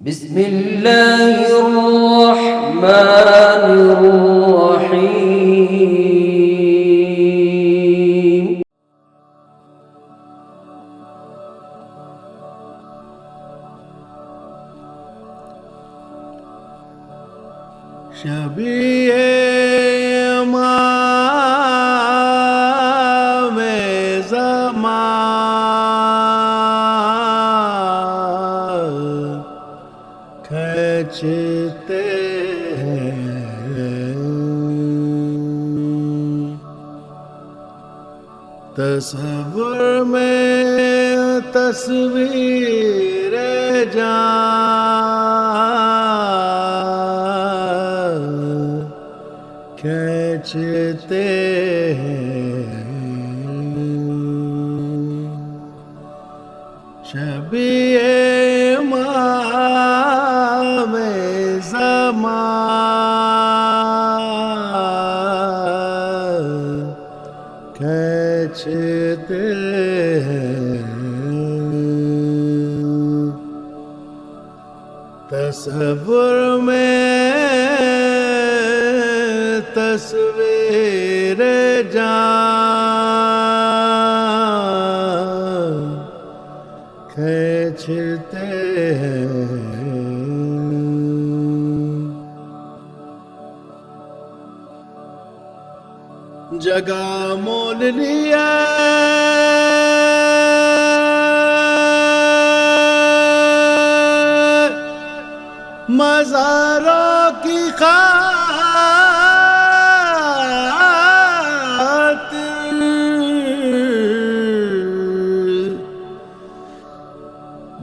بسم اللہ الرحمن الرحیم شبیہ امام زمان کھینچتے ہیں تصور میں تصویر جان کھینچتے ہیں شبیہ امام زمان کھینچتے ہیں تصور میں تصویر جان کھینچتے ہیں جگہ مول لیا مزاروں کی خاطر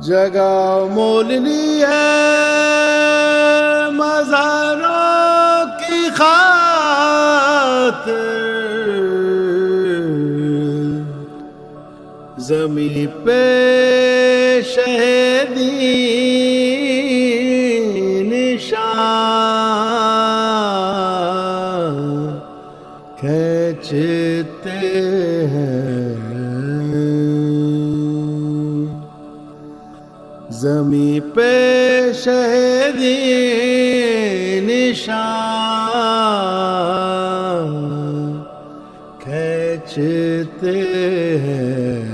جگہ مول لی ہے مزاروں کی خاطر زمین پہ شہیدی نشان کھینچتے ہیں زمین پہ شہیدی نشان کھینچتے ہیں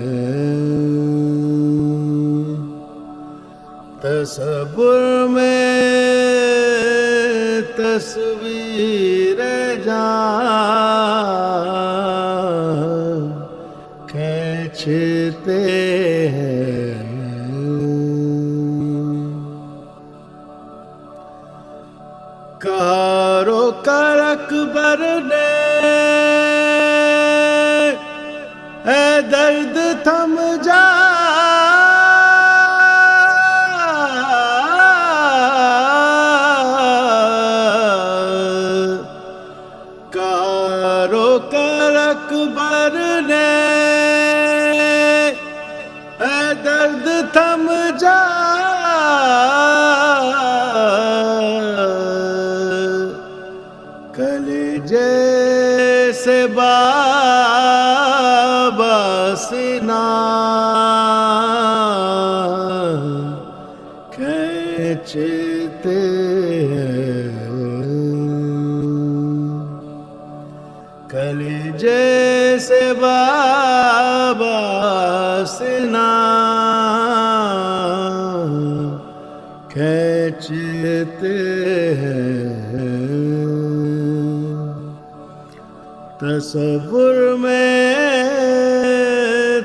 تصور میں تصویر جان کھینچتے ہیں کارو کر اکبر نے اے درد تھم جا کارو کر اکبر نے اے درد تھم جا کلیجے سے بابا سینا کھینچتے ہیں کلیجے سے بابا سینا کھینچتے ہیں تصور میں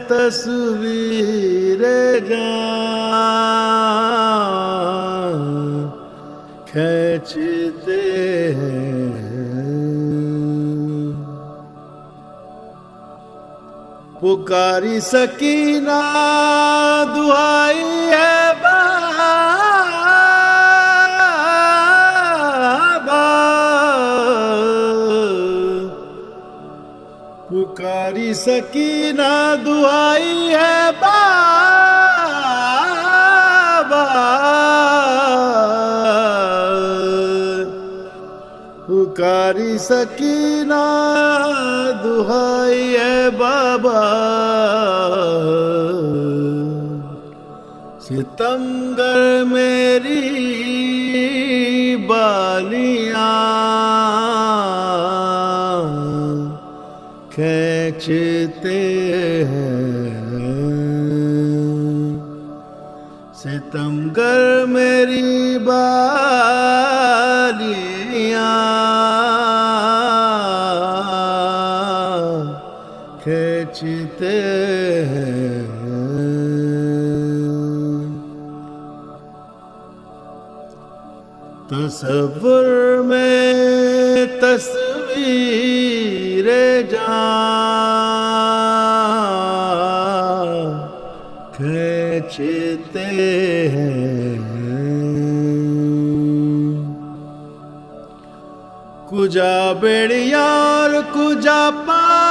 تصویر جان کھینچتے ہیں پکاری سکینہ دعائی ہے پکاری سکینہ دعائی ہے بابا پکاری سکینہ دعائی ہے بابا ستمگر میری کھینچتے ہیں ستمگر میری بالیاں کھینچتے ہیں تصور میں تصویر جان کھینچتے ہیں کجا بیڑیا اور کجا پایا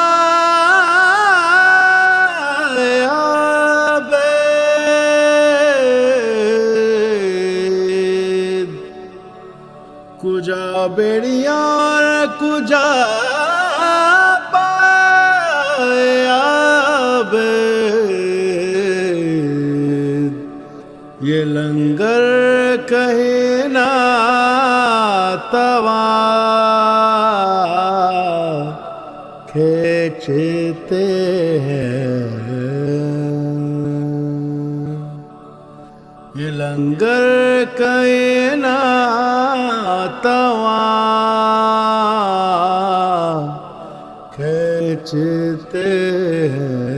بید کجا بیڑیا اور کجا پایا بید یہ لنگر کہیں نہ توا کھینچتے ہیں یہ لنگر کہیں نہ توا کھینچتے ہیں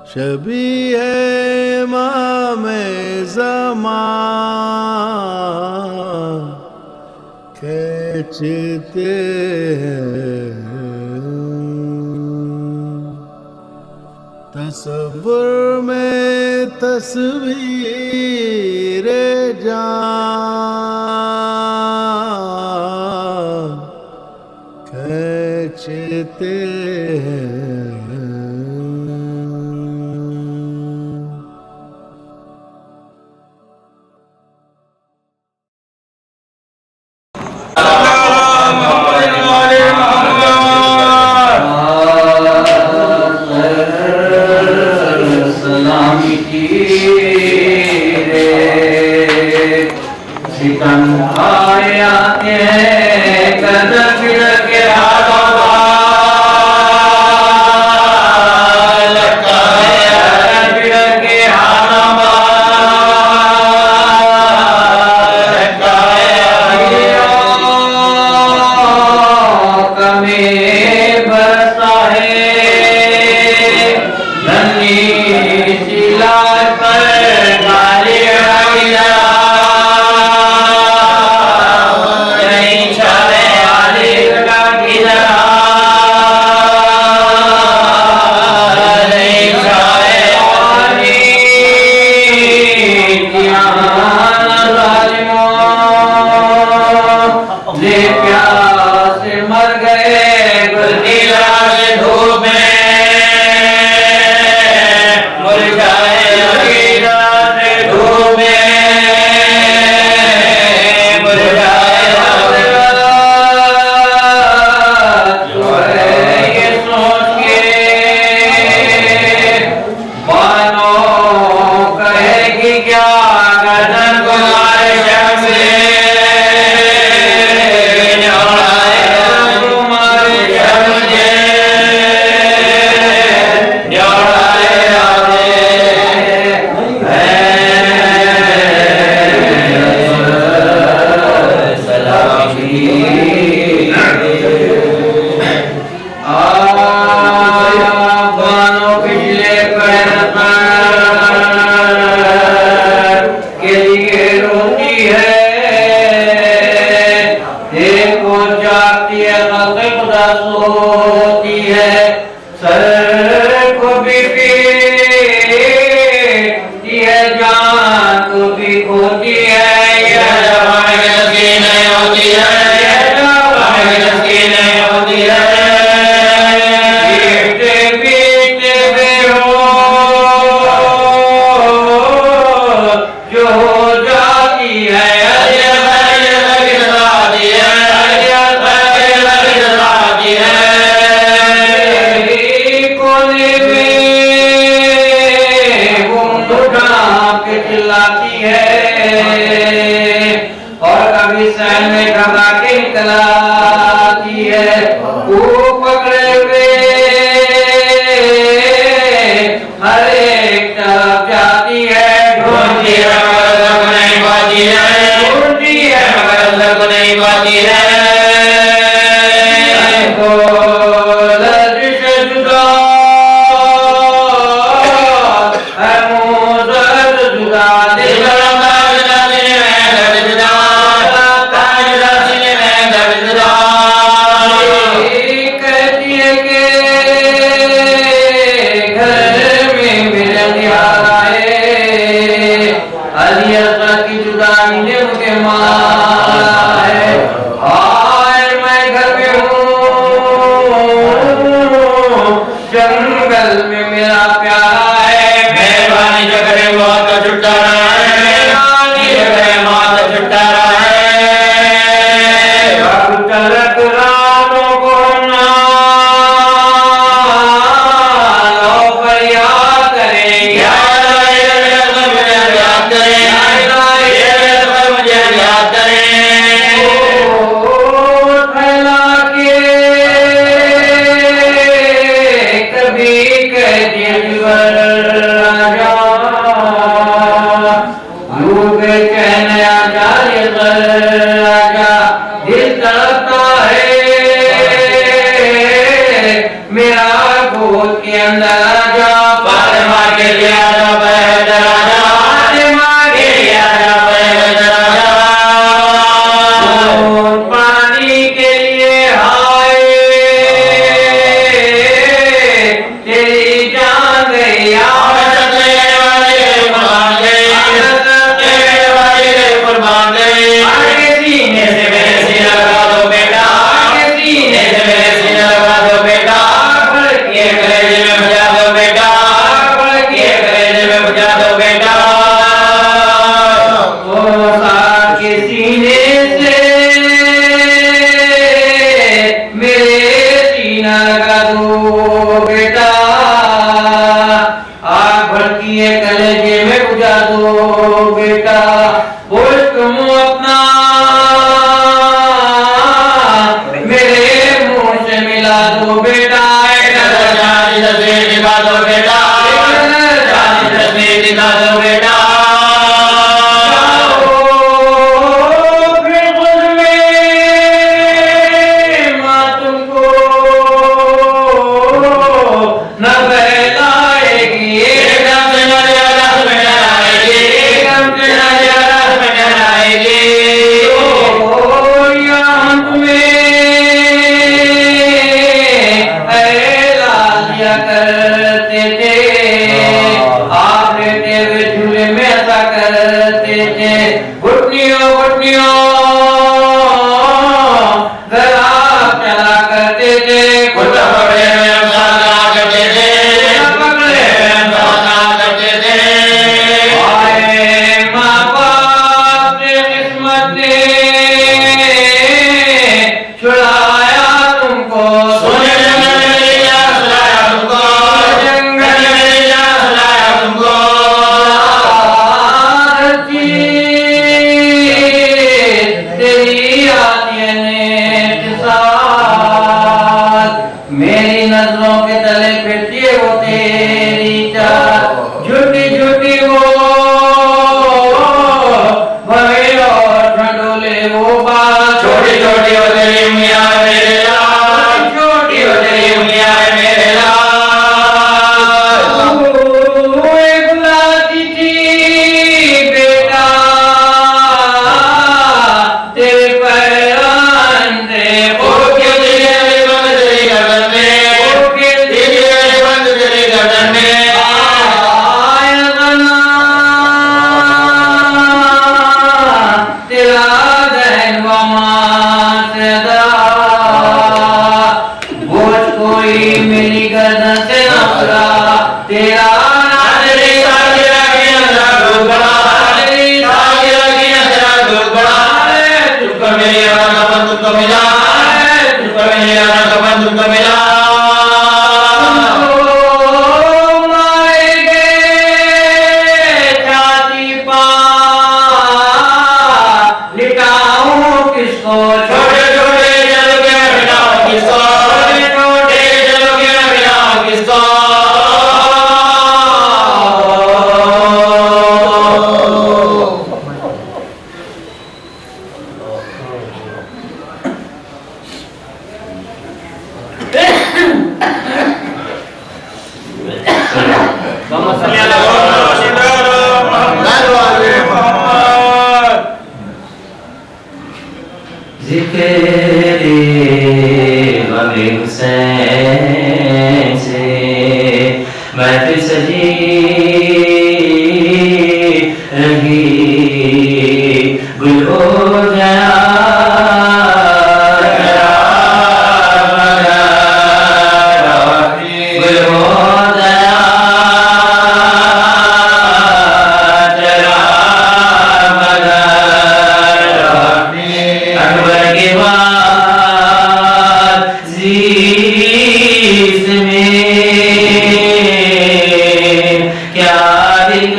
شبیہ امام زمان کھینچتے ہیں تصور میں تصویر جان کھینچتے ہیں Lord کے چلاتی ہے اور کبھی سین میں گھبرا کے نکل آتی ہے وہ پکڑے ہوئے ہر ایک طرف جاتی ہے ڈھونڈتی ہے مگر لگ نہیں پاتی ہے ڈھونڈتی ہے مگر لگ نہیں پاتی ہے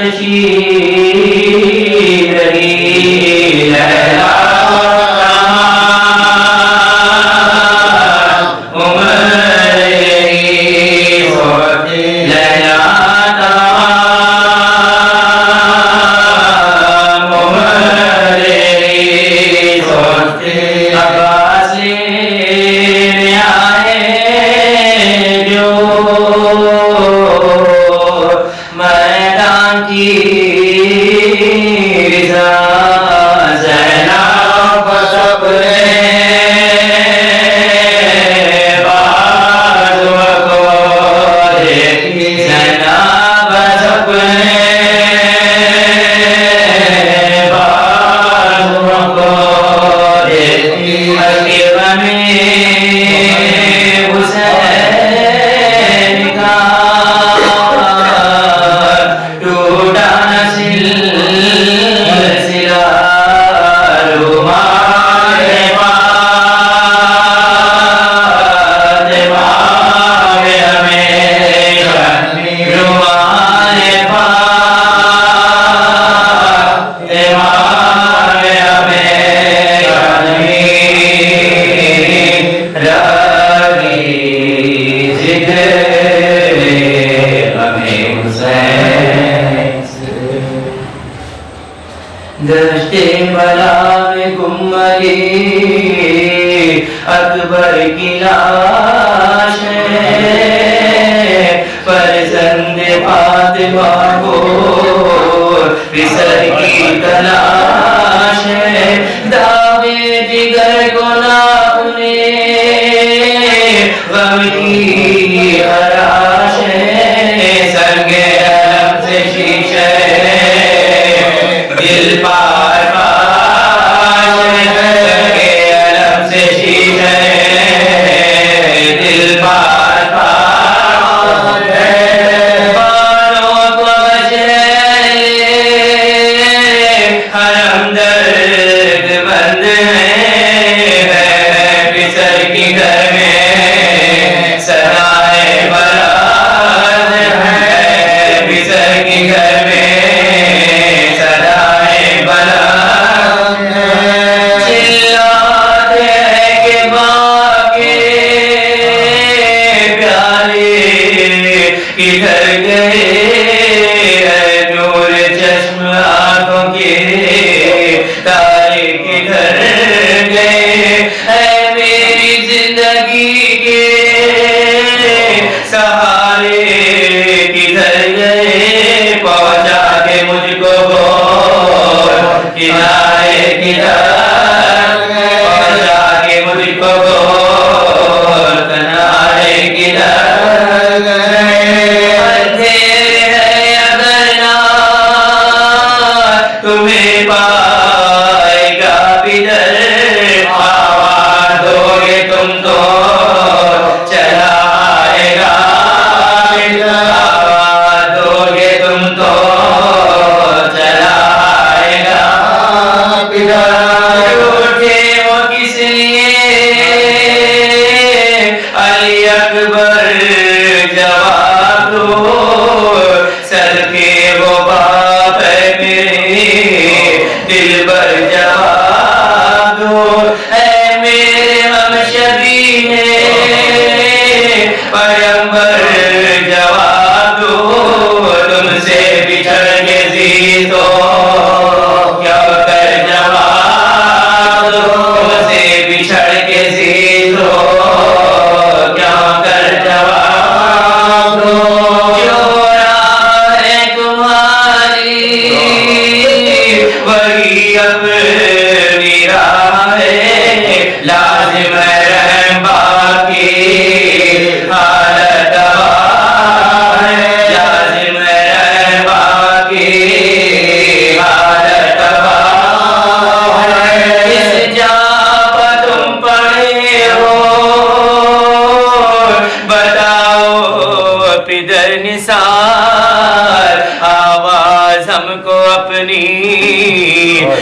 رشید رہی لیلا اکبر کی لاش ہے فرزند فاطمہ کو بسر کی تلاش ہے داغے جگر کو ناپنے غم کی خراش ہے سنگ علم سے شیشے دل پار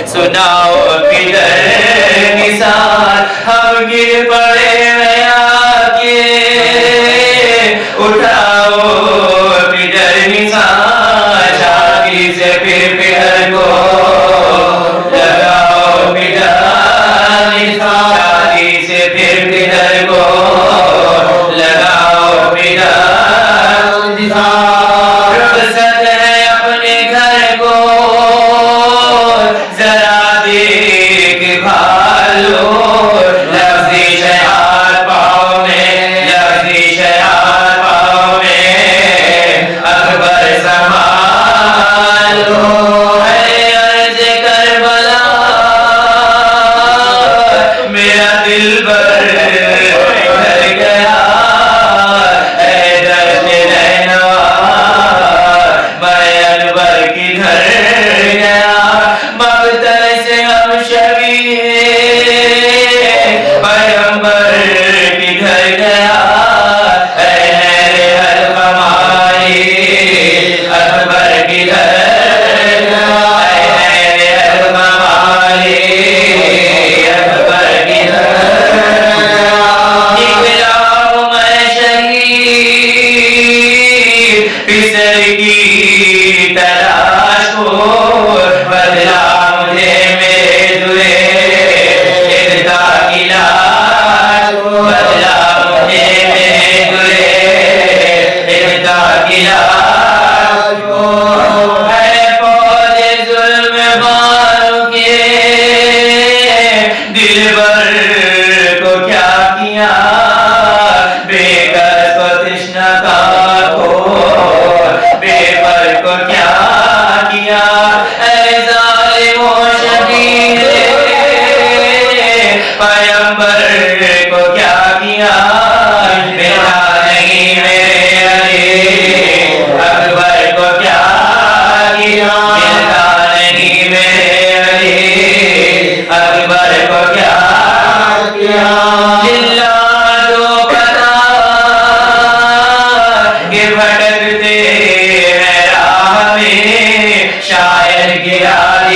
سناؤ پدر نثار ہم گر پڑے ہیں آکے اٹھاؤ پدر نثار شادی سے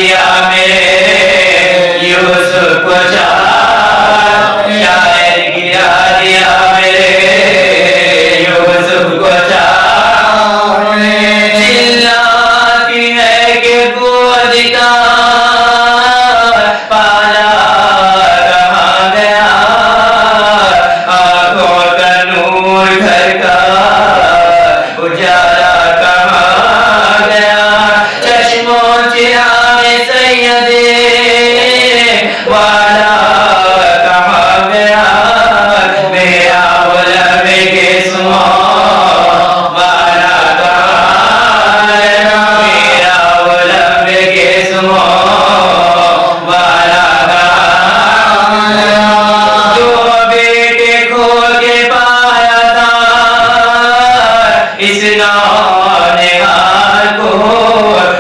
دیا میرے یوسف کو چاک، شاعر گرا دیا میرے یوسف کو چاک، چلاتی ہے کہ گود کا پالا کہاں گیا، آنکھوں کا نور گھر کا اجالا کہاں گیا، چشموں چراغ سید والا کہاں گیا، میرا غلام قسم والا کہاں گیا، میرا غلام قسم والا کہاں گیا، دو بیٹے کھو کے پایا تھا اس نونہار کو،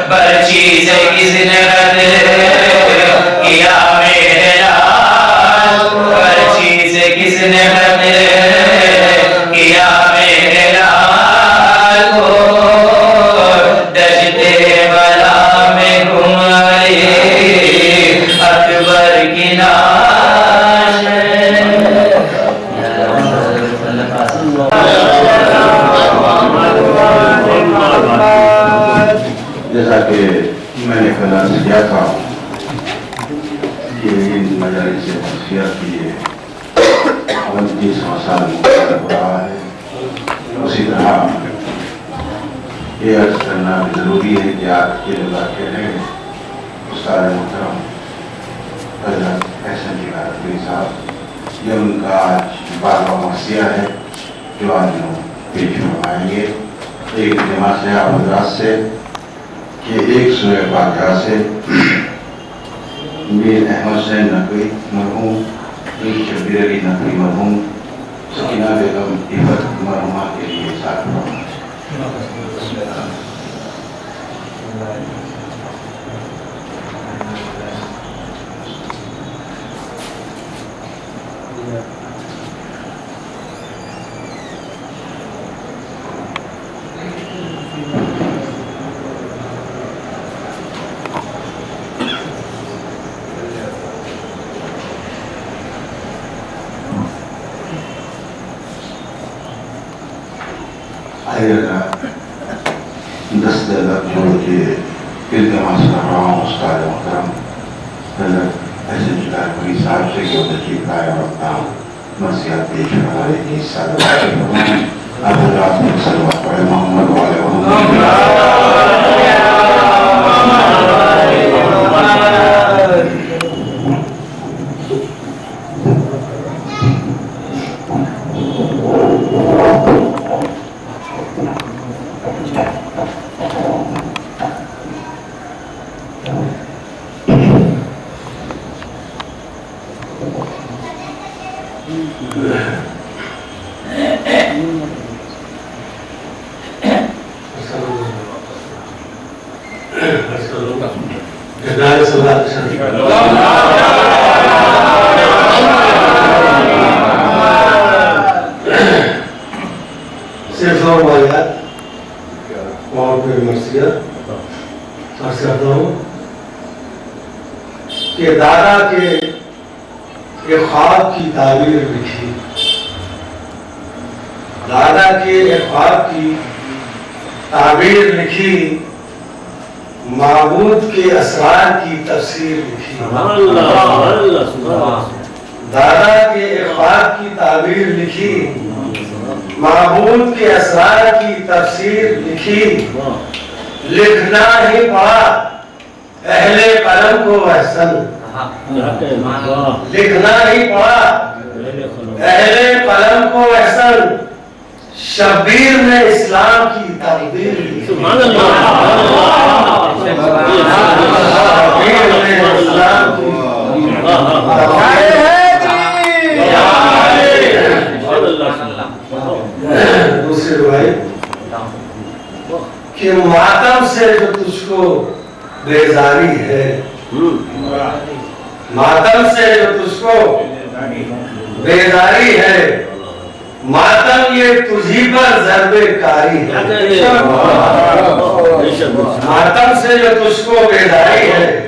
برچی سے کس نے قتل کیا میرے لال، برچی سے کس نے قتل کیا میرے لال کو، دشتے بلا میں گھوم گئی اکبر کی لاش جیسا کہ میں نے کل عرض کیا تھا کہ ان مجالس وصیہ کی یہ 29واں سال مقرر ہو رہا ہے، اسی طرح یہ عرض کرنا بھی ضروری ہے کہ آج کے جو واقع ہیں استاد محترم حضرت احسن جی قادری صاحب، یہ ان کا آج 12واں وصیہ ہے جو آج لوگ پیش فرمائیں گے ایک اجتماع سے آپ حضرات سے کہ ایک سورہ فاتحہ سے میر احمد حسین نقوی مرحوم، میر شبیر علی نقوی مرحوم، سکینہ بیگم عفت مرحومہ کے لیے ساتھ دست لب جوڑ کے التماس کر رہا ہوں استاد محترم حضرت احسن جی قادری صاحب سے کہ وہ تشریف لائے اور اپنا مرثیات پیش فرمائے کہ اس سال آپ حضرات میں صلوات پڑھے محمد والے صرف اور واقعات اور پھر مرثیت عرض کرتا ہوں کہ دادا کے ایک خواب کی تعبیر لکھی، دادا کے ایک خواب کی تعبیر لکھی، معبود کے اسرار کی تفسیر لکھی، دادا کے ایک خواب کی تعبیر لکھی، معبود کے اسرار کی تفسیر لکھی، لکھنا ہی پڑا اہل قلم کو احسن، لکھنا ہی پڑا اہل قلم کو احسن، شبیر نے اسلام کی تقدیر لکھی، شبیر نے اسلام کی دوسری روایت کہ ماتم سے جو تجھ کو بیزاری ہے، ماتم سے جو تجھ کو بیزاری ہے، ماتم یہ تجھی پر ضرب کاری ہے، ماتم سے جو تجھ کو بیزاری ہے،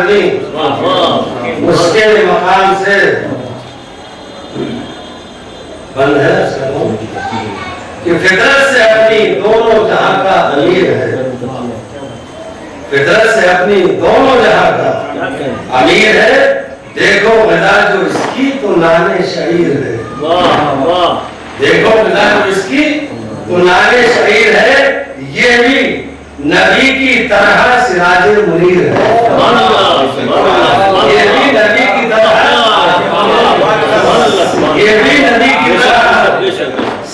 آدمی اس کے مقام سے بند ہے کہ فطرت سے اپنی دونوں جہاں کا امیر ہے، فطرت سے اپنی دونوں جہاں کا امیر ہے، دیکھو غذا جو اس کی تو نانے شعیر ہے، دیکھو غذا جو اس کی تو نانے شعیر ہے، یہ بھی نبی کی طرح سراج منیر ہے، یہ بھی نبی کی طرح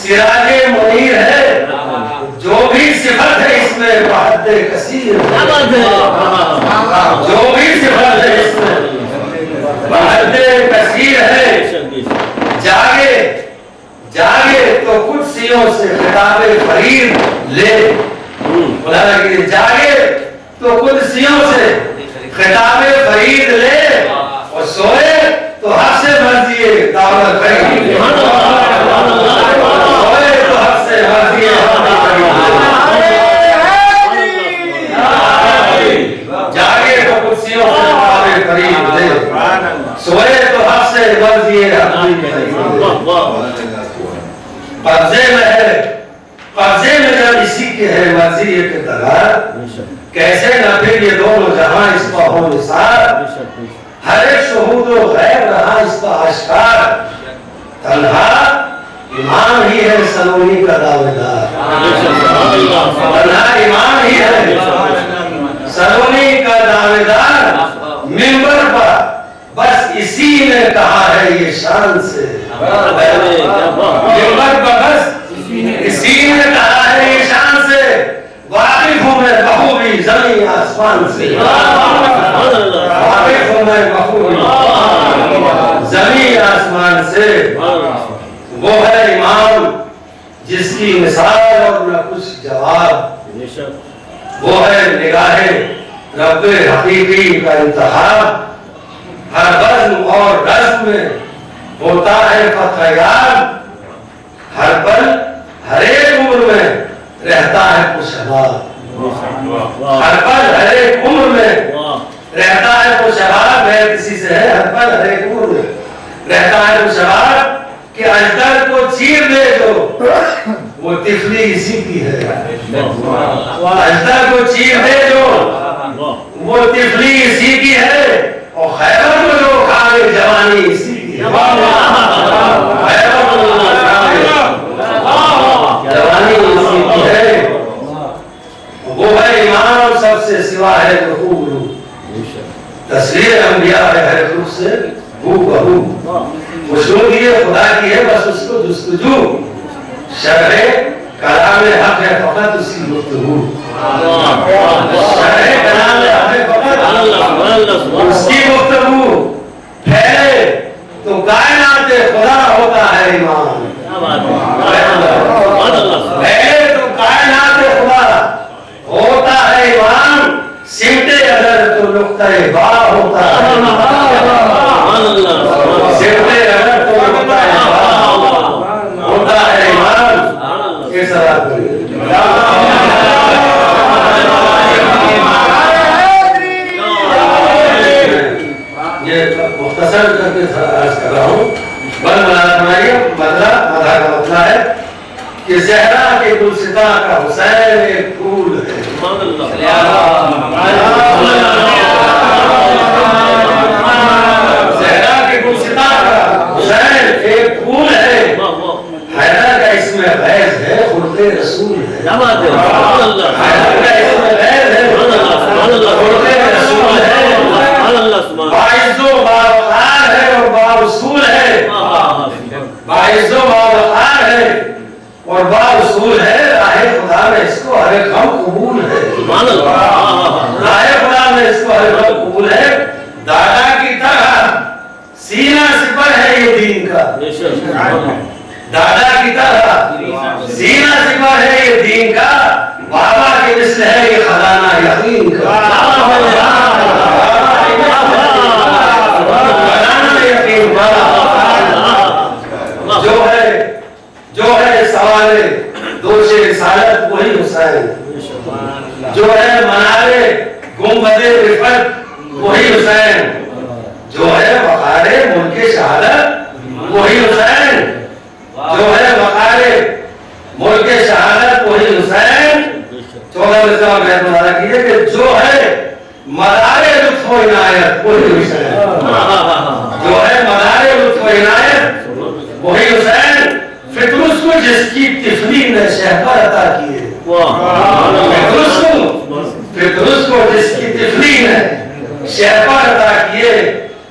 سراج منیر ہے، جو بھی صفت ہے اس میں بحد کثیر ہے، جو بھی صفت ہے اس میں بحد کثیر ہے، جاگے تو قدسیوں سے خطاب فرید لے، جاگے تو قدسیوں سے خطاب فرید لے، اور سوئے تو حق سے مرضی دعوت فرید لے، سوئے تو حق سے مرضی جاگے تو قدسیوں سے خطاب فرید لے، سوئے تو حق سے مرضی قبضے میں ہے، قبضے میں جب اسی کی ہے مرضی اقتدار، کیسے نہ پھر یہ دونوں جہاں اس کا ہو نثار، ہر ایک شہود و غیب رہا اس کا اشکار، تنہا امام ہی ہے سلونی کا دعویدار، تنہا امام ہی ہے سلونی کا دعویدار، ممبر پر بس اسی نے کہا ہے یہ شان سے، ممبر پر بس اسی نے کہا ہے یہ شان سے، واقف ہوں میں بخوبی زمین آسمان سے، واقف ہوں میں بخوبی زمین آسمان سے، وہ ہے امام جس کی مثال اور نہ کچھ جواب، وہ ہے نگاہ رب حقیقی کا انتخاب، ہر بزم اور رزم میں ہوتا ہے فتح یاب، ہر پل ہر ایک عمر میں رہتا ہے کچھ شباب، ہر پل ہر ایک عمر میں رہتا ہے کچھ شباب، ہے کسی سے ہے ہر پل ہر ایک عمر میں رہتا ہے کچھ شباب، کہ اجدر کو چیر دے جو وہ طفلی اسی کی ہے، اجدر کو چیر دے جو وہ طفلی اسی کی ہے، اور خیبر کو جو کھاوے جوانی اسی کی ہے، خیبر کو جو کھاوے جوانی اسی کی ہے، وہ ہے امام سب سے سوا ہے جو خوب رو، تصویر انبیاء ہے ہر روح سے ہو بہو، خوشنود یہ خدا کی ہے بس اس کو جستجو، شرح کلام حق ہے فقط اس کی گفتگو، شرح کلام حق ہے فقط اس کی گفتگو، پھیلے تو کائنات خدا ہوتا ہے امام، پھیلے تو کائنات خدا ہوتا ہے امام، سمٹے اگر تو نقطہ با ہوتا ہے سمٹے اگر تو نقطہ با ہوتا ہے امام، یہ سلام کریے یہ مختصر کر کے عرض کر رہا ہوں، بل ملازمائی مدرہ مدھا کا مطلع ہے کہ زہرہ کے گلستہ کا حسین ایک پھول ہے، زہرہ کے گلستہ کا حسین ایک پھول ہے، حیدر کا اس میں غیظ ہے خلق رسول ہے، حیدر کا اس میں غیظ ہے خلق رسول ہے، باعث و باوقار ہے اور باوصول ہے، باعث و باوقار ہے اور باوصول ہے، راہ خدا میں اس کو ہر ایک غم قبول ہے، راہ خدا میں اس کو ہر ایک غم قبول ہے، دادا کی طرح سینہ سپر ہے یہ دین کا، دادا کی طرح سینہ سپر ہے یہ دین کا، بابا کے مثل ہے یہ خزانہ یقین کا، جو ہے سوال دوش رسالت وہی حسین، جو ہے منارے گنبد رفعت وہی حسین جو ہے وقار ملک شہادت، وہی حسین جو ہے وقار ملک شہادت، وہی حسین 14 میں مطالعہ کیجئے کہ جو ہے مدار لطف و عنایت، وہی حسین جو ہے مدار لطف و عنایت، وہی حسین فطرس کو جس کی طفلی نے شہپر عطا کیے، فطرس کو جس کی طفلی نے شہپر عطا کیے،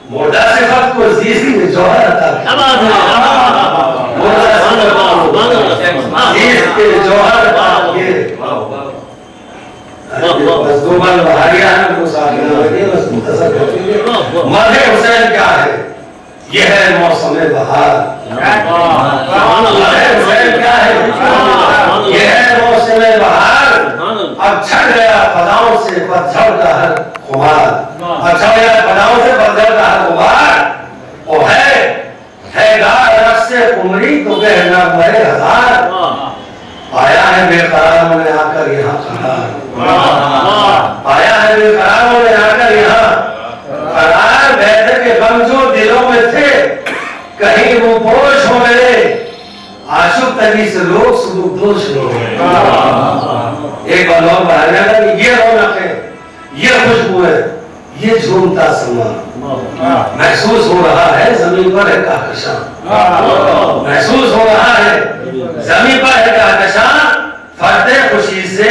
مردہ صفت کو زیزی نے جوہر عطا کیے، مردہ صفت کو زیز کے جوہر عطا کیے۔ بس دو بار بہاریاں ہیں وہ ساکھنا لگے، بس مختصر کرتے ہیں۔ مدح حسین کیا ہے؟ یہ ہے موسم بہار۔ مدح حسین کیا ہے؟ یہ ہے موسم بہار۔ اب چھٹ گیا فضاؤں سے پتجھڑ کا ہر خمار، اب چھٹ گیا فضاؤں سے پتجھڑ کا ہر خمار، وہ ہے گار رقص قمری تو کہنا مرے ہزار، آیا ہے بے قراروں نے آ کر یہاں قرار، آیا ہے بے قراروں نے آ کر یہاں قرار، بیٹھے کے غم جو دلوں میں تھے کہیں وہ پوش ہو گئے، عاشق تنی سے لوگ سلوک دوش ہو گئے۔ ایک بار لوگ بڑھا گیا تھا کہ یہ رونق ہے، یہ خوشبو ہے، یہ جھومتا سما، محسوس ہو رہا ہے زمین پر ہے کہکشاں، محسوس ہو رہا ہے زمین پر ہے کہکشاں، فرد خوشی سے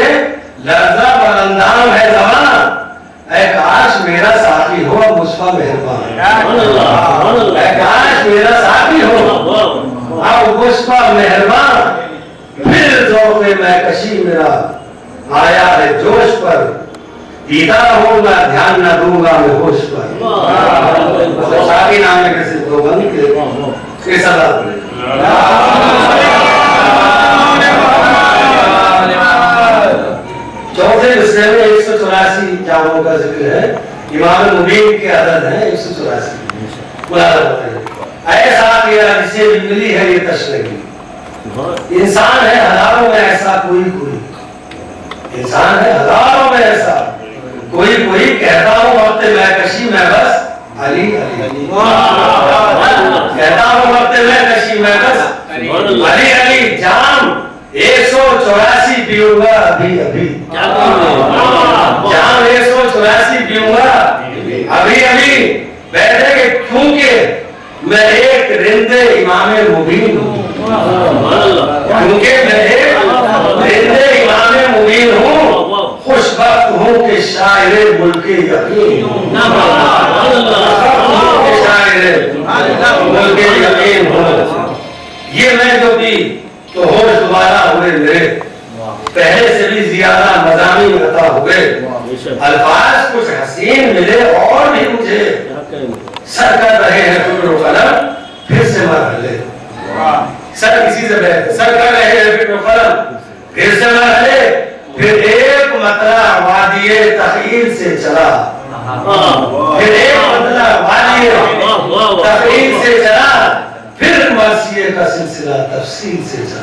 لرزہ پر اندام ہے زمان، اے کاش میرا ساتھی ہو اب مجھ پر مہربان، اے کاش میرا ساتھی ہو اب مجھ پر مہربان، پھر ذوق میں کشی میرا آیا ہے جوش پر، دیدار ہوں گا دھیان نہ دوں گا میں ہوش پر۔ ساتھی نام میں کسی دو بند کے صدا چوتھے حصے میں 184 جاموں کا ذکر ہے، امام مبین کے عدد ہیں 184۔ ایسا کیا جسے بھی ملی ہے یہ تشنگی، انسان ہے ہزاروں میں ایسا کوئی کوئی، انسان ہے ہزاروں میں ایسا کوئی کوئی، کہتا ہوں وقت میں کشی میں بس علی علی، کہتا ہوں وقت میں کشی میں بس علی علی، جام 184 پیوں گا ابھی ابھی، جام 184 پیوں گا ابھی ابھی، بیٹھے کہ کیونکہ میں ایک رندے امام مبین ہوں، کیونکہ میں ایک رندے امام مبین ہوں، خوش بخت ہوں کہ شاعر ملک یقین ہوں، شاعر ملک یقین ہوں، یہ میں جو بھی تو ہوش دوبارہ ہوئے میرے، پہلے سے بھی زیادہ مضامین عطا ہوئے، الفاظ کچھ حسین ملے اور بھی مجھے سر کر رہے ہیں فکر و قلم، پھر سے مرحلے سر کسی سے بیٹھے، سر کر رہے ہیں فکر و قلم، پھر سے مرحلے، پھر ایک مطلع وادی تخیل سے چلا، پھر ایک مطلع وادی تخیل سے چلا، پھر مرثیے کا سلسلہ تفصیل سے چلا،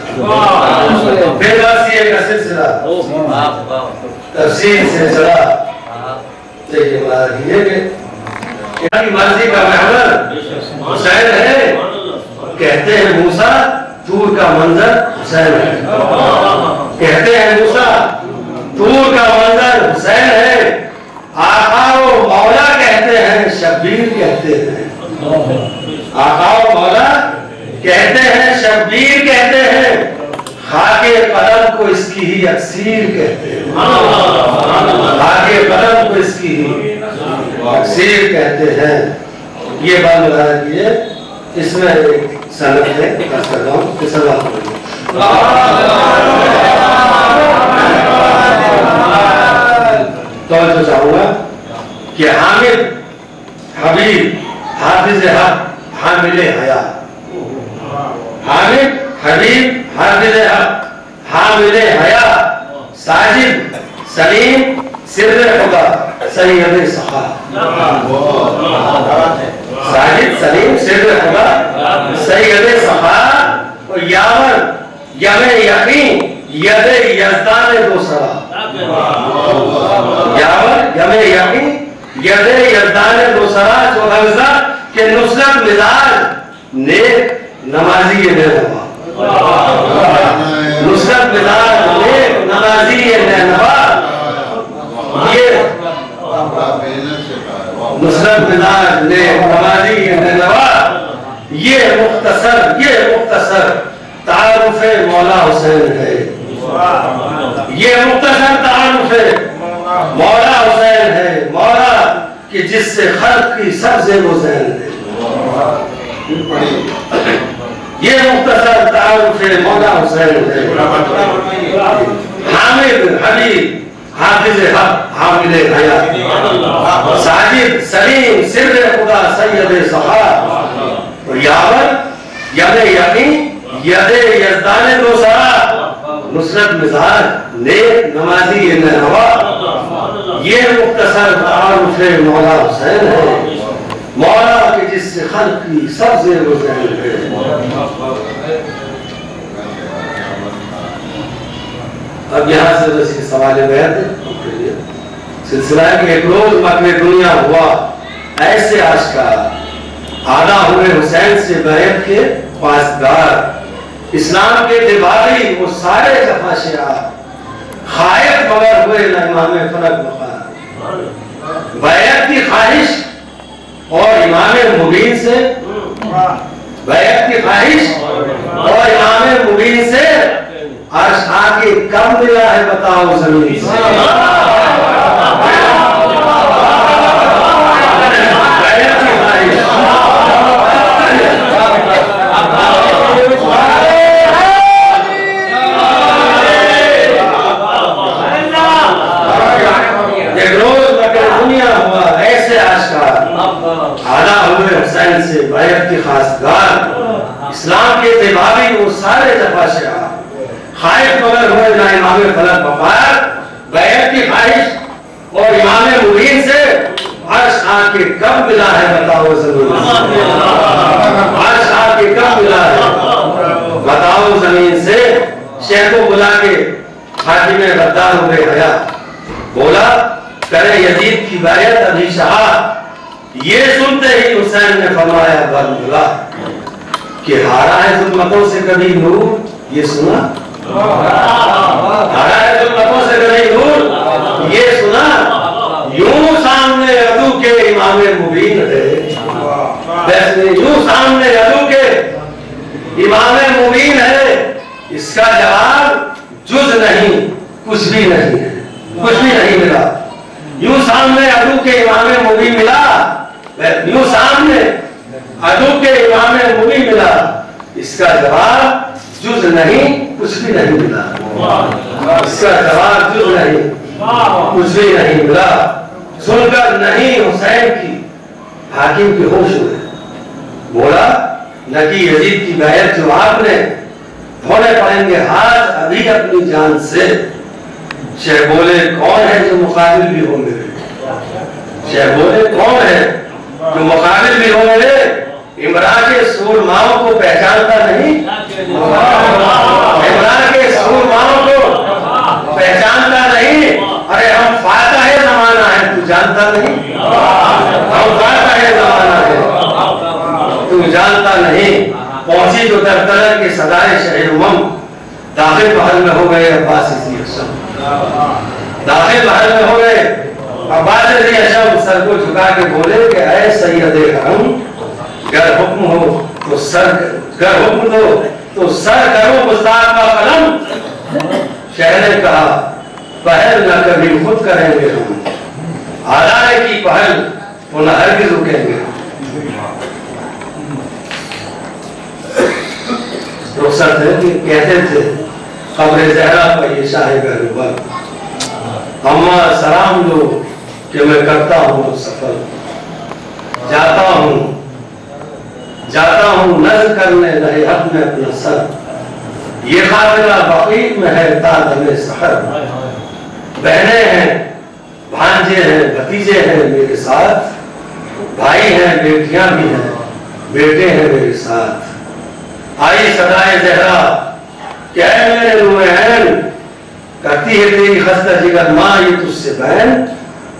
پھر مرثیے کا سلسلہ تفصیل سے چلا۔ دیکھیں مراد یہ کہ مرضی کا محور حسین ہے، کہتے ہیں موسیٰ طور کا منظر حسین ہے، کہتے ہیں موسیٰ طور کا منظر حسین ہے، آقا و مولا کہتے ہیں شبیر کہتے ہیں، آقا و مولا کہتے ہیں شبیر کہتے ہیں، خاک قدم کو اس کی ہی اکسیر کہتے ہیں، خاک قدم کو اس کی ہی اکسیر کہتے ہیں۔ یہ بات مطالعہ کیے، اس میں ایک سند ہے تو چاہوں گا کہ حامد حبیب حافظ حق حامل حیا، حامد حبیب حافظ حق حامل حیا، ساجد سلیم سر خدا سید سخا، ساجد سلیم سر خدا سید سخا، یاور یم یقین ید یزدان دو سرا، یاور یم یقین ید یزدان دوسرا جو حفظہ کہ نصرت مزاج نیک نمازی نینوا نصرت مزاج نیک نمازی نینوا یہ نصرت مزاج نیک نمازی نینوا یہ مختصر تعارف مولا حسین ہے یہ مختصر تعارف مولا حسین ہے مولا کہ جس سے خلق کی سب زیب و زین ہے یہ مختصر تعارف مولا حسین ہے حامد حبیب حافظ حق حامل حیات ساجد سلیم سر خدا سید صحاب یاور ید یقین ید یزدان دوسرا نصرت مزاج نیک نمازی نینوا یہ مختصر تعارف مولا حسین ہے مولا کہ جس سے خلق کی سب زیب و زین ہے اب یہاں سے بس یہ سوال بیعت سلسلہ ہے کہ ایک روز مکر دنیا ہوا ایسے آشکار آدھا ہوئے حسین سے بیعت کے پاسدار اسلام کے دباغی وہ سارے جفاشیار خائف مگر ہوئے نہ امام فلک مقام بیعت کی خواہش اور امام مبین سے بیعت کی خواہش اور امام مبین سے عرش آگے کم ملا ہے بتاؤ زمین سے بیعت کی خواہش حسین سے بیعت کی خواستگار اسلام کے اتباعی وہ سارے جفاشیار خائف مگر ہوئے نہ امام فلک مقام بیعت کی خواہش اور امام مبین سے عرش آ کے کب ملا ہے بتاؤ زمین سے عرش آ کے کب ملا ہے بتاؤ زمین سے شیخ کو بلا کے حاکم غدار ہوئے حیا بولا کرے یزید کی بیعت ابھی شاہ یہ سنتے ہی حسین نے فرمایا برملا کہ ہارا ہے ظلمتوں سے کبھی نور یہ سنا ہارا ہے ظلمتوں سے کبھی نور یہ سنا یوں سامنے عدو کے امام مبین ہے ویسے یوں سامنے عدو کے امام مبین ہے اس کا جواب جز نہیں کچھ بھی نہیں ہے کچھ بھی نہیں ملا یوں سامنے عدو کے امام مبین ملا یوں سامنے عدو کے امام مبین ملا اس کا جواب جز نہیں کچھ بھی نہیں ملا اس کا جواب جز نہیں کچھ بھی نہیں ملا سن کر نہیں حسین کی حاکم کے ہوش ہوئے بولا نہ کہ یزید کی بیعت جو آپ نے دھونے پڑیں گے ہاتھ ابھی اپنی جان سے شیخ بولے کون ہے جو مقابل بھی ہوں میرے شیخ بولے کون ہے جو مقابل بھی ہوں میرے عمران کے سورماؤں کو پہچانتا نہیں عمران کے سورماؤں کو پہچانتا نہیں ارے ہم فاتح زمانہ ہے تو جانتا نہیں ہم فاتح زمانہ ہے تو جانتا نہیں پہنچی تو درطلب کے صدائے شہر امم داخل محل میں ہو گئے عباس ازی اشم داخل محل میں ہو گئے عباس ازی اشم سر کو جھکا کے بولے کہ اے سید حرم گر حکم ہو تو سر گر حکم دو تو سر کرو گستاخ کا قلم شہر نے کہا پہل نہ کبھی خود کریں گے ہم آدھارے کی پہل تو نہ ہرگز رکیں گے رخصت ہے کہ کہتے تھے قبر زہرا پر یہ شاہ گہربل اما سلام دو کہ میں کرتا ہوں سفر جاتا ہوں نظر کرنے رہے حق میں اپنا سر یہ خاطرہ بقیت میں ہے تادم سحر بہنیں ہیں بھانجے ہیں بھتیجے ہیں میرے ساتھ بھائی ہیں بیٹیاں بھی ہیں بیٹے ہیں میرے ساتھ آئی صدائے زہرا کہ اے میرے روحین کرتی ہے تیری خستہ جگر ماں یہ تجھ سے بہن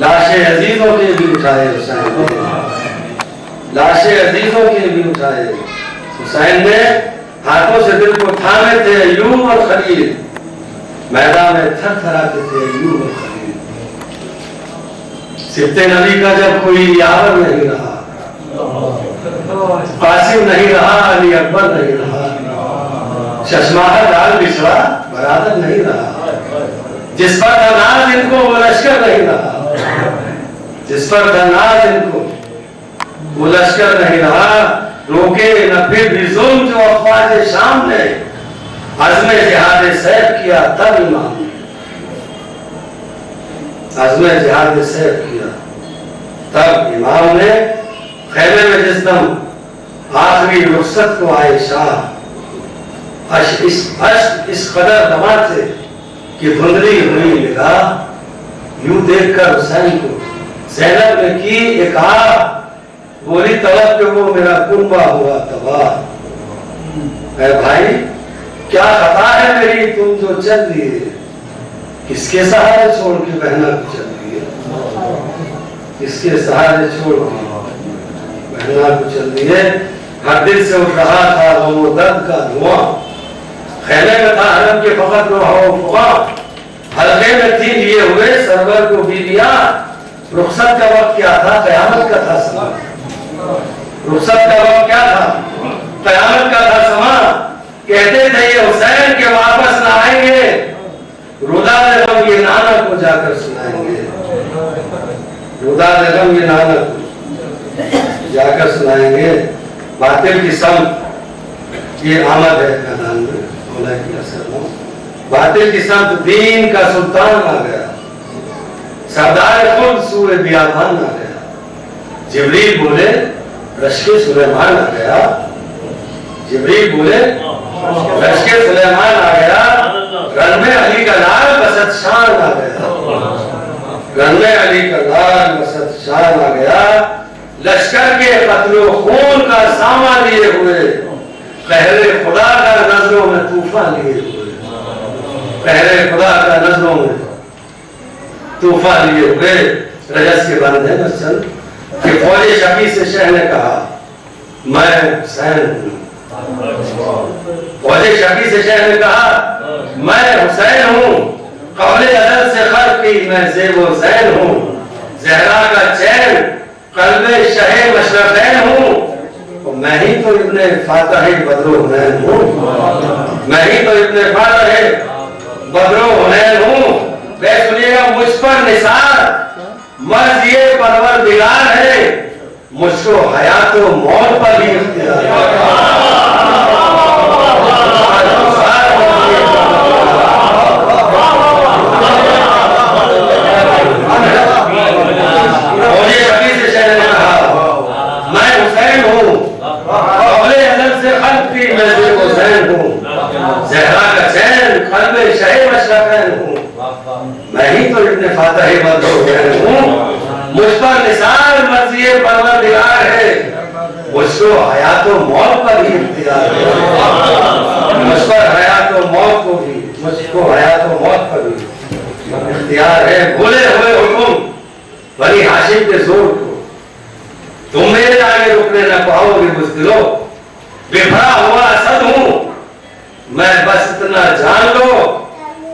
لاشیں عزیزوں کے بھی اٹھائے حسین نے، لاشیں عزیزوں کے بھی اٹھائے حسین نے، ہاتھوں سے دل کو تھامے تھے ایوب اور خلیل، میدان میں تھر تھراتے تھے ایوب اور خلیل۔ سبط نبی کا جب کوئی یاور نہیں رہا، قاسم نہیں رہا، علی اکبر نہیں رہا، ششماہر ڈال بچھڑا برادر نہیں رہا، جس پر تھا ناز ان کو وہ لشکر نہیں رہا، جس پر تھا ناز ان کو وہ لشکر نہیں رہا، روکے نہ پھر بھی ظلم جو افواج شام نے، عزم جہاد سیف کیا تب امام نے، عزم جہاد سیف کیا تب امام نے، خیمے میں جس دم آخری رخصت کو آئے شاہ، عشق اس قدر دما تھے کہ دھندلی ہوئی نگاہ، یوں دیکھ کر حسین کو زینب نے کی ایک بولی طلب کہ وہ میرا کنبہ ہوا تباہ۔ اے بھائی کیا خطا ہے میری تم جو چل دیے، کس کے سہارے چھوڑ کے بہنا کو چل دیے، کس کے سہارے چھوڑ کے بہنا کو چل دیے۔ ہر دل سے اٹھ رہا تھا غم و درد کا دھواں، خیمے میں تھا حرم کے فقط روح و فغاں، حلقے میں تھی لیے ہوئے سرور کو بیویاں، رخصت کا وقت کیا تھا قیامت کا تھا سما، رخصت کا وقت کیا تھا قیامت کا تھا سما، کہتے تھے یہ حسین کے واپس نہ آئیں گے، ردا غم یہ نانا کو جا کر سنائیں گے، ردا غم یہ نانا کو جا کر سنائیں گے۔ باطل کی سمت یہ آمد ہے میدان میں، مولا کی اثر ہو، باطل کی سمت دین کا سلطان آ گیا، سردار خود سوئے بیابان آ گیا، جبریل بولے رشک سلیمان آ گیا، جبریل بولے رشک سلیمان آ گیا، رن میں علی کا لال بسط شان آ گیا، رن میں علی کا لال بسط شان آ گیا، لشکر کے قتل و خون کا سامان لیے ہوئے، قہر خدا کا نظروں میں طوفان لیے ہوئے، قہر خدا کا نظروں میں طوفان لیے ہوئے۔ رجس کے بند ہے مسجد کہ فوج شفیع سے شہ نے کہا میں حسین ہوں، فوج شفیع سے شہ نے کہا میں حسین ہوں، قول ازل سے خلق کی میں زیب و زین ہوں، زہرا کا چین قلب شہ مشرفین ہوں، میں ہی تو ابن فاتح بدر و حنین ہوں، میں ہی تو ابن فاتح بدر و حنین ہوں۔ بے سنیے گا مجھ پر نثار مرض یہ پروردگار ہے، مجھ کو حیات و موت پر بھی اختیار ہے۔ زہرا کا چین قلب شہ مشرفین ہوں، میں ہی تو ابن فاتح بدر و حنین ہوں، مجھ پر نثار مرضی پروردگار ہے، مجھ کو حیات و موت پر بھی اختیار ہے، مجھ پر حیات و موت کو بھی، مجھ کو حیات و موت پر بھی اختیار ہے۔ بھولے ہوئے حکم بنی ہاشم کے زور کو تم میرے آگے رکنے نہ پاؤ گے بزدلو، بکھرا ہوا اسد ہوں میں، بس اتنا جان لو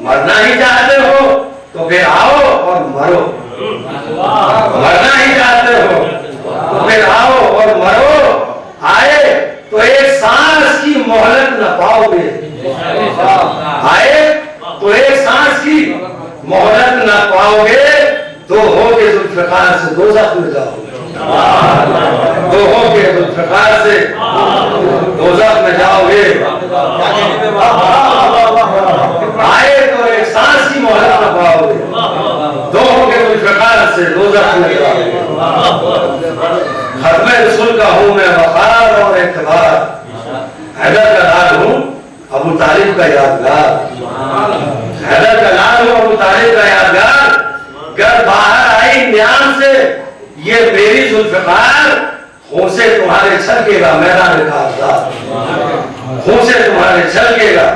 مرنا ہی چاہتے ہو تو پھر آؤ اور مرو، مرنا ہی چاہتے ہو تو پھر آؤ اور مرو، آئے تو ایک سانس کی مہلت نہ پاؤ گے، آئے تو ایک سانس کی مہلت نہ پاؤ گے، دو ہو کے ذوالفقار سے دوزخ میں جاؤ گے، دو ہو کے ذوالفقار سے دوزخ میں جاؤ گے، آئے تو ایک سانس کی مہلت نہ پاؤ گے، دو ہو کے ذوالفقار سے دوزخ میں جاؤ گے۔ ختم رسول کا ہوں میں وقار اور اعتبار، حیدر کا لال ہوں ابو طالب کا یادگار، حیدر کا لال ہوں ابو طالب کا یادگار، گر باہر آئی نیام سے یہ میری ذوالفقار، خون سے تمہارے چھلکے گا میدان کارزار، خون سے تمہارے چھلکے گا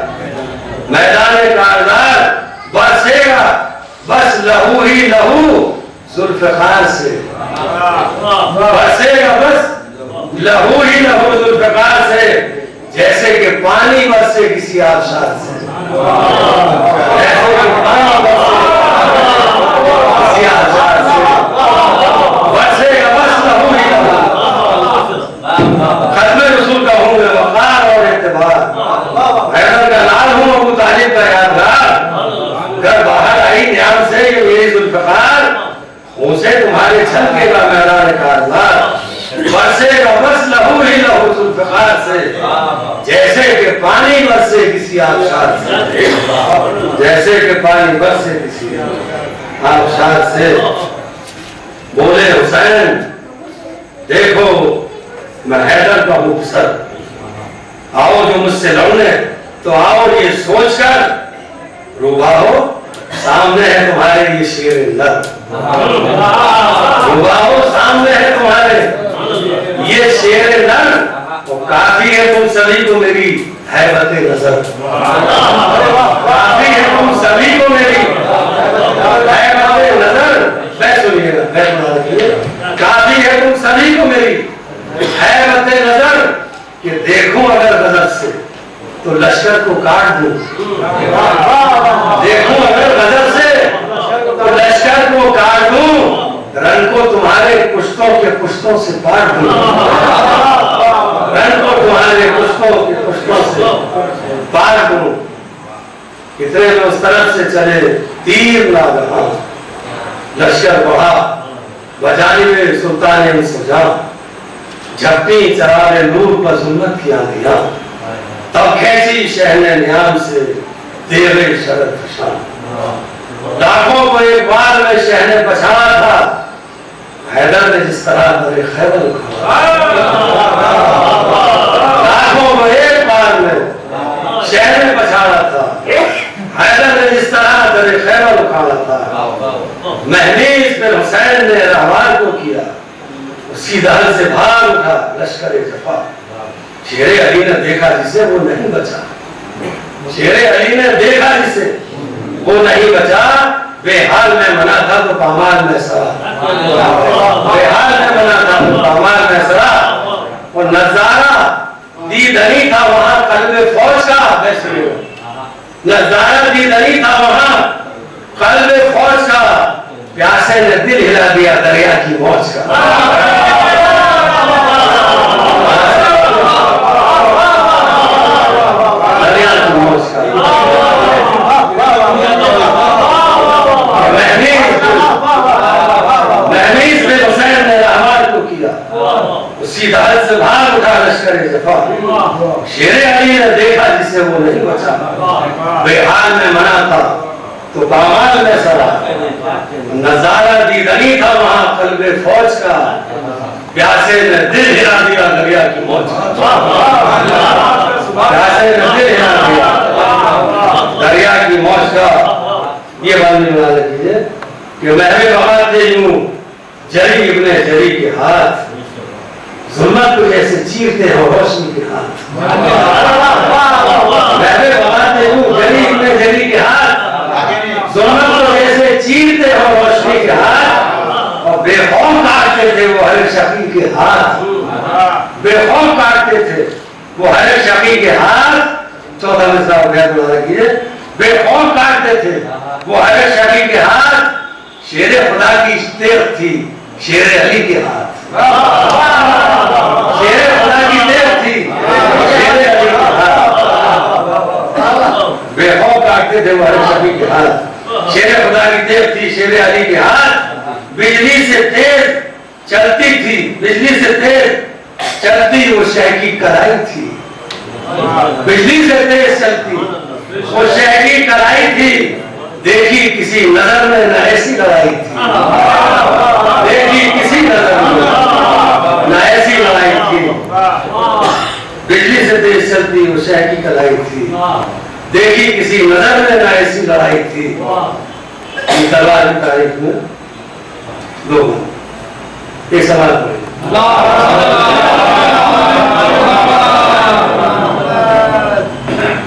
میدان کارزار، برسے گا بس لہو ہی لہو ذوالفقار سے، برسے گا بس لہو ہی لہو ذوالفقار سے، جیسے کہ پانی برسے کسی آبشار سے، جیسے کہ پانی برسے کسی آبشار سے، برسے گا بس لہو ہی لہو۔ ختم رسول کا ہوں میں وقار اور اعتبار، حیدر کا لال ہوں ابو طالب کا یادگار، گھر باہر آئی نیام سے یہ میری ذوالفقار، خون سے تمہارے چھلکے گا میدان کارزار، برسے گا بس لہو ہی لہو ذوالفقار سے، جیسے کہ پانی برسے کسی آبشار سے، جیسے کہ پانی برسے کسی آبشار سے۔ بولے حسین دیکھو میں حیدر کا مختصر، آؤ جو مجھ سے لڑنے تو آؤ یہ سوچ کر، روباہو سامنے ہے تمہارے یہ شیر لر، روباہو سامنے ہے تمہارے یہ شیر لر، اور کافی ہے تم سبھی کو میری حیبت نظر، کافی ہے تم سبھی کو میری حیبت نظر، میں سنیے گا کافی ہے تم سبھی کو میری حیبت نظر، کہ دیکھوں اگر غضب سے تو لشکر کو کاٹ دوں، دیکھوں اگر غضب سے تو لشکر کو کاٹ دوں، رن کو تمہارے پشتوں کے پشتوں سے پاٹ دوں، رن کو تمہارے پشتوں کے پشتوں سے پاٹ دوں۔ کتنے میں اس طرف سے چلے تیر ناگہاں، لشکر بڑھا بجانب سلطان انسجام، جھپٹی چراغ نور پر ظلمت کی آندیاں، تب کھینچی شہن نیام سے دیوے شرد فشان، لاکھوں کو ایک بار میں شہن پچھانا تھا، حیدر نے جس طرح در خیبر اکھاڑا، لاکھوں کو ایک بار میں شہن پچھانا تھا، حیدر نے جس طرح در خیبر اکھاڑا تھا، مہدیس بن حسین نے رہوار کو کیا، اسی دہل سے بھاگ اٹھا لشکر جفا، شیر علی نے دیکھا جسے وہ نہیں بچا، شیر علی نے دیکھا جسے وہ نہیں بچا، بے حال میں منا تھا تو پامال میں سرا، بے حال میں منا تھا تو پامال میں سرا، اور نظارہ دیدنی تھا وہاں قلب فوج کا، نظارہ دیدنی تھا وہاں قلب فوج کا، پیاسے نے دل ہلا دیا دریا کی موج کا، دریا کی موج کا، مہمیز بن حسین نے رہوار کو کیا، اسی دہل سے بھاگ اٹھا لشکر جفا، شیر علی نے دیکھا جسے وہ نہیں بچا، بے حال میں منا تھا تو پامال میں سرا، نظارہ دیدنی تھا وہاں قلب فوج کا، پیاسے نے دل ہلا دیا دریا کی موج کا، پیاسے نے دل ہلا دیا دریا کی موج کا۔ یہ باننے والا کیجئے کہ محبے بغاتے یوں جری ابن جری کے ہاتھ، ظلمت کو جیسے چیرتے ہیں روشنی کے ہاتھ، محبے بغاتے یوں جری ابن جری کے ہاتھ، ظلمت کو جیسے چیرتے ہو روشنی کے ہاتھ، اور بے خوف کاٹتے تھے وہ ہر شقی کے ہاتھ، بے خوف کاٹتے تھے وہ ہر شقی کے ہاتھ۔ چوتھا مسئلہ ہو گیا دوبارہ کیجئے، بے خوف کاٹتے تھے وہ ہر شقی کے ہاتھ، شیر خدا کی تیغ تھی شیر علی کے ہاتھ، شیر خدا کی تیغ تھی شیر علی کے ہاتھ، بے خوف کاٹتے تھے وہ ہر شقی کے ہاتھ، شیر خدا کی تیغ تھی شیر علی کے ہاتھ، بجلی سے تیز چلتی تھی، بجلی سے تیز چلتی وہ شہ کی کڑائی تھی، بجلی سے تیز چلتی وہ شہ کی کڑائی تھی، دیکھی کسی نظر میں نہ ایسی لڑائی تھی، دیکھی کسی نظر میں نہ ایسی لڑائی تھی، بجلی سے تیز چلتی وہ شہ کی کڑائی تھی، دیکھی کسی نظر میں نہ ایسی لڑائی تھی۔ یہ تلوار کی تاریخ میں دو ایک سوال پڑھیں،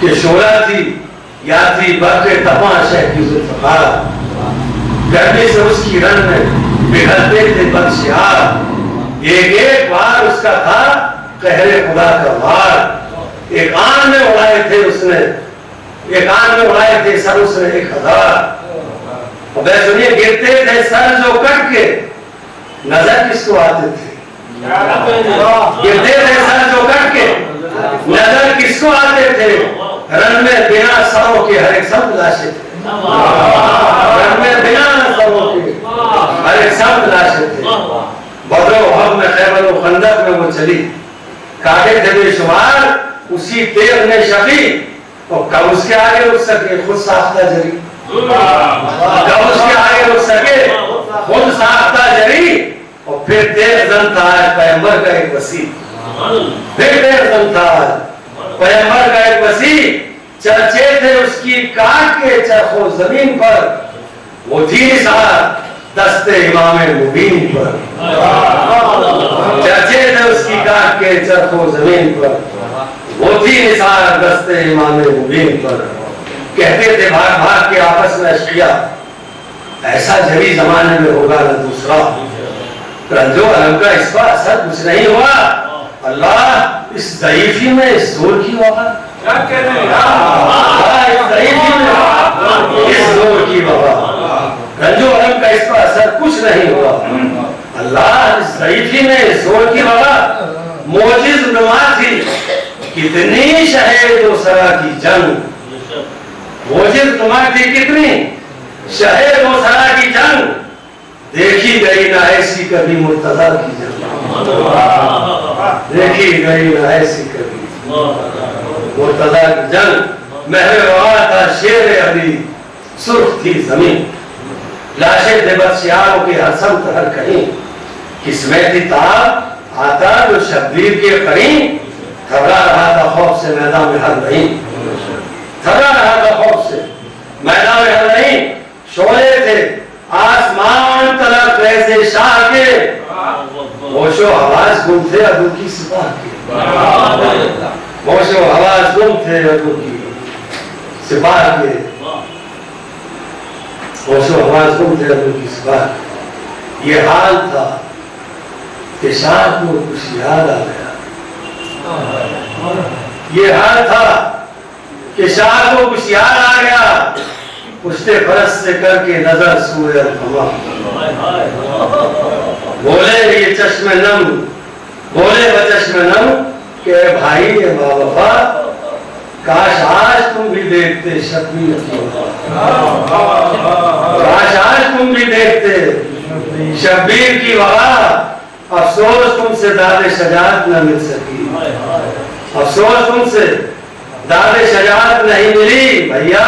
کہ شعلہ تھی یا تھی برق تپاں شہ کی ذوالفقار، گردی سے اس کی رن میں پگھلتے تھے بدشیار، ایک ایک بار اس کا تھا قہر خدا کا وار، ایک آن میں اڑائے تھے اس نے، ایک آن میں اڑائے تھے سر اس نے 1000، اور بے سنیے گرتے تھے سر جو کٹ کے، نظر کس کو آتے تھے؟ گرتے تھے سر جو کٹ کے، نظر کس کو آتے تھے؟ رن میں بنا سروں کے ہر ایک سب لاشیں تھے، رن میں بنا سروں کے ہر ایک سب لاشیں تھے۔ بدر و احد میں، خیبر و خندق میں وہ چلی، کاٹے تھے بے شمار اسی تیر نے شفیع، اور کب اس کے آگے رک سکے خود ساختہ جری، کب اس کے آگے رک سکے خود ساختہ جری، اور پھر تیر زن تھا پیغمبر کا ایک وسیع، پھر تیر زن تھا پیغمبر کا ایک وسیع، چرچے تھے اس کی کاٹ کے چرخ و زمین پر، وہ تھی نثار دست امام مبین پر، چرچے تھے اس کی کاٹ کے چرخ و زمین پر، وہ تھی نثار دست امام مبین پر۔ کہتے تھے بھاگ بھاگ کے آپس میں اشقیا، ایسا جری زمانے میں ہوگا نہ دوسرا، رنجو علم کا اس پر اثر کچھ نہیں ہوا، اللہ اس ضعیفی میں اس زور کی وبا، اس ضعیفی میں اس زور کی وبا، رنجو علم کا اس پر اثر کچھ نہیں ہوا، اللہ اس ضعیفی میں اس زور کی وبا، موجز نما تھی کتنی شہید و سرا کی جنگ، موجز نما تھی کتنی شہید و سرا کی جنگ، دیکھی گئی نہ ایسی کبھی مرتضیٰ کی جنگ، دیکھی گئی نہ ایسی کبھی مرتضیٰ کی جنگ، مہر روا تھا شیر علی سرخ تھی زمین، لاشیں تھے بدشیاروں کے ہر سمت ہر کہیں، کس میں تھی تاب آتا جو شبیر کے قرین، تھبرا رہا تھا خوف سے میدان میں ہر نہیں، تھبرا رہا تھا خوف سے میدان میں ہر نہیں، شعلے تھے آسمان طلب ویسے شاہ کے، ہوش و حواس گم تھے ابو کی سپاہ کے، ہوش و حواس گم تھے ابو کی سپاہ کے، ہوش و حواس گم تھے ابو کی سپاہ کے، یہ حال تھا کہ شاہ کو کچھ یاد آ گیا، یہ حال تھا کہ شاہ کو کچھ یاد آ گیا، پشتے فرس سے کر کے نظر سوئے الفما، بولے یہ چشم نم، بولے بچشم نم کہ اے بھائی اے باوفا، کاش آج تم بھی دیکھتے شبیر کی وفا، کاش آج تم بھی دیکھتے شبیر کی وفا، افسوس تم سے داد شجاعت نہ مل سکی، افسوس تم سے داد شجاعت نہیں ملی، بھیا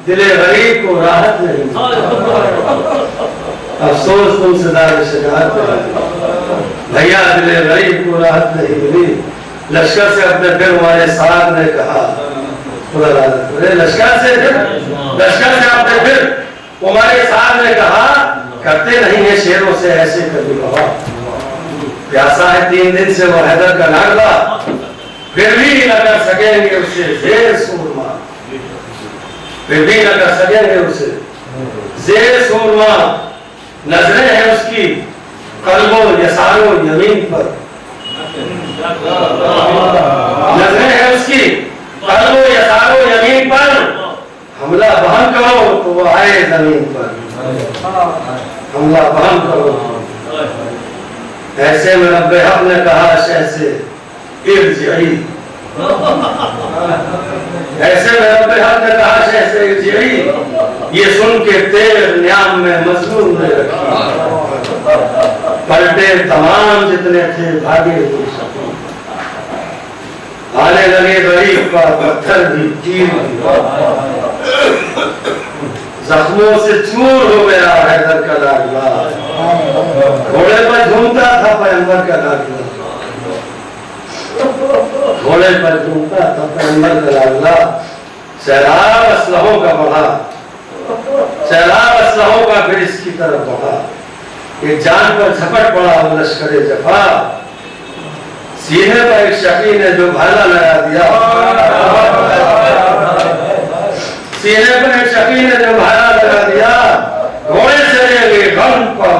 دل غریب کو راحت نہیں ملی، افسوس تم سے داد شجاعت نہیں ملی، بھیا دل غریب کو راحت نہیں ملی، لشکر سے اپنے پھر ہمارے ساتھ نے کہا، خدا لعنت کرے، لشکر سے اپنے پھر ہمارے ساتھ نے کہا، کرتے نہیں ہیں شیروں سے ایسے کبھی بابا، پیاسا ہے 3 دن سے وہ حیدر کا لاڈلا، پھر بھی نہ کر سکیں گے اسے زیر سورما، پھر بھی نہ کر سکیں گے اسے زیر سورما، نظریں ہیں اس کی قلب و یسار و یمین پر، نظریں ہیں اس کی قلب و یسار و یمین پر، حملہ بہم کرو تو وہ آئے زمین پر، حملہ بہم کرو، ایسے میں رب حق نے کہا شہ سے ارجعی، ایسے میں رب حق نے کہا شہ سے ارجعی، یہ سن کے تیر نیام میں مظلوم نے رکھی، پلٹے تمام جتنے تھے بھاگے ہوئے سکون، آنے لگے غریب کا پتھر بھی تیر بھی، زخموں سے چور ہو گیا حیدر کا لاڈلا، گھوڑے پر جھومتا تھا پیغمبر کا لاڈلا، گھوڑے پر جھومتا تھا پیغمبر کا لاڈلا، سیلاب اسلحوں کا بڑھا، سیلاب اسلحوں کا پھر اس کی طرف بڑھا، ایک جان پر جھپٹ پڑا وہ لشکر جفا، سینے پر ایک شقی نے جو بھالا لگا دیا، سینے پر ایک شقی نے جو بھالا لگا دیا، گھوڑے سے لے گئے غم کا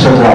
17